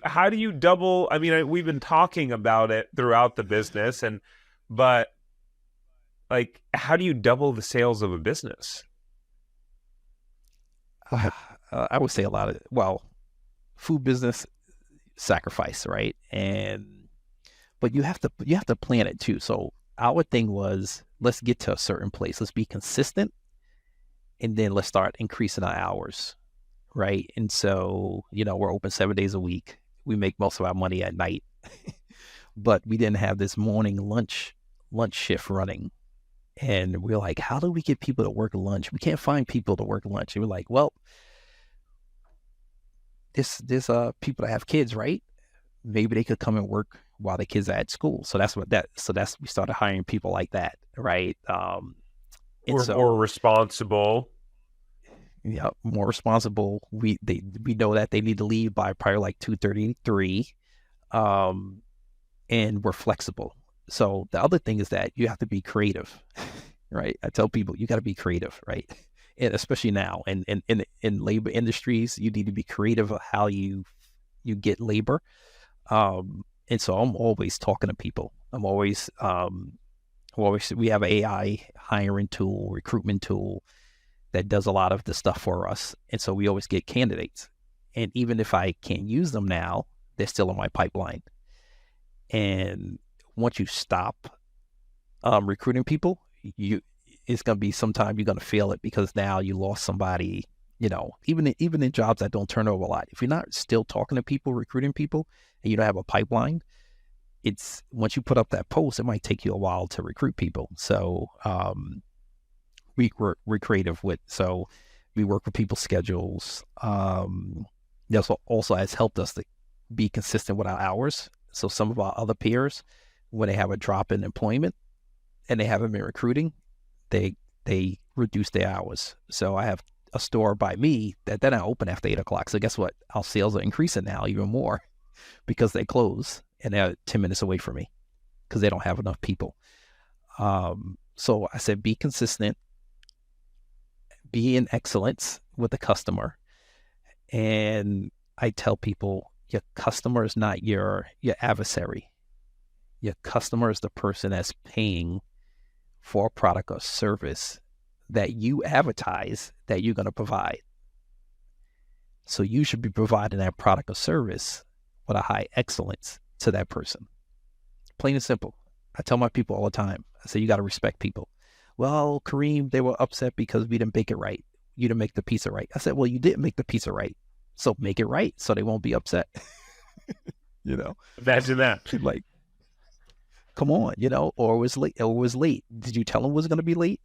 how do you double? I mean, we've been talking about it throughout the business, but like, how do you double the sales of a business? I would say a lot of, well, food business sacrifice, right? But you have to plan it too. So our thing was, let's get to a certain place. Let's be consistent, and then let's start increasing our hours, right? And so, we're open 7 days a week. We make most of our money at night, but we didn't have this morning lunch shift running. And we're like, how do we get people to work lunch? We can't find people to work lunch. And we're like, well, there's people that have kids, right? Maybe they could come and work while the kids are at school. So we started hiring people like that, right? And Or so, responsible? yeah, more responsible. We know that they need to leave by probably like 2:33, um, and we're flexible. So the other thing is that you have to be creative, right? I tell people you got to be creative, right? And especially now, in labor industries, you need to be creative of how you get labor. And so I'm always talking to people. We have an AI hiring tool, recruitment tool that does a lot of the stuff for us. And so we always get candidates. And even if I can't use them now, they're still in my pipeline. And once you stop recruiting people, it's going to be sometime you're going to feel it, because now you lost somebody. Even in jobs that don't turn over a lot, if you're not still talking to people, recruiting people, and you don't have a pipeline, it's once you put up that post, it might take you a while to recruit people. So we're creative so we work with people's schedules. That's what also has helped us to be consistent with our hours. So some of our other peers, when they have a drop in employment and they haven't been recruiting, they reduce their hours. So I have a store by me that they're not open after 8 o'clock. So guess what? Our sales are increasing now even more because they close and they're 10 minutes away from me because they don't have enough people. So I said, be consistent, be in excellence with the customer. And I tell people, your customer is not your adversary. Your customer is the person that's paying for a product or service that you advertise that you're going to provide. So you should be providing that product or service with a high excellence to that person. Plain and simple. I tell my people all the time, I say, you got to respect people. Well, Karriem, they were upset because we didn't bake it right. You didn't make the pizza right. I said, well, you didn't make the pizza right. So make it right so they won't be upset. you know, Imagine that. like, come on, or it was late, Did you tell them it was going to be late?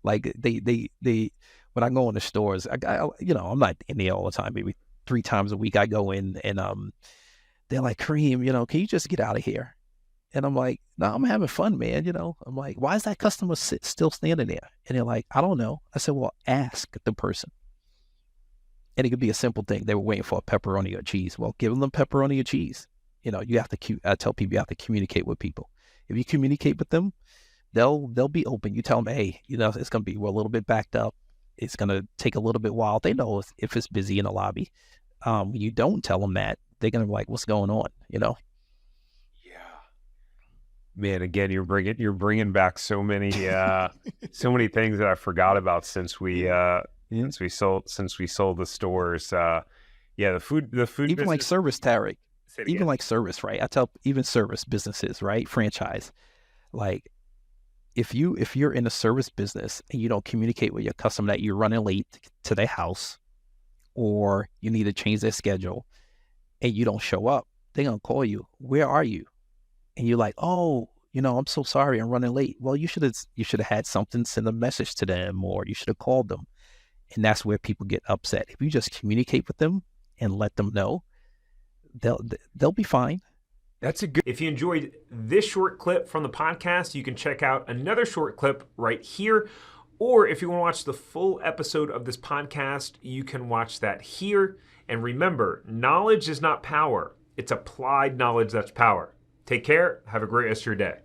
Like they, when I go in the stores, I'm not in there all the time. Maybe 3 times a week I go in, and they're like, Karriem, can you just get out of here? And I'm like, no, I'm having fun, man. I'm like, why is that customer still standing there? And they're like, I don't know. I said, well, ask the person. And it could be a simple thing. They were waiting for a pepperoni or cheese. Well, give them pepperoni or cheese. You have to, I tell people, you have to communicate with people. If you communicate with them, they'll be open. You tell them, hey, it's going to be, we're a little bit backed up. It's going to take a little bit while. They know if it's busy in the lobby. You don't tell them that, they're going to be like, what's going on? Yeah. Man, again, you're bringing back so many so many things that I forgot about since we sold the stores. Yeah, the food even business. like service, Tariq. Say it Even again. like service, right? I tell even service businesses, right? Franchise, like if you're in a service business and you don't communicate with your customer that you're running late to their house, or you need to change their schedule, and you don't show up, they're gonna call you. Where are you? And you're like, oh, I'm so sorry, I'm running late. Well, you should have had something, send a message to them, or you should have called them. And that's where people get upset. If you just communicate with them and let them know, they'll be fine. That's a good. If you enjoyed this short clip from the podcast, you can check out another short clip right here. Or if you want to watch the full episode of this podcast, you can watch that here. And remember, knowledge is not power. It's applied knowledge that's power. Take care. Have a great rest of your day.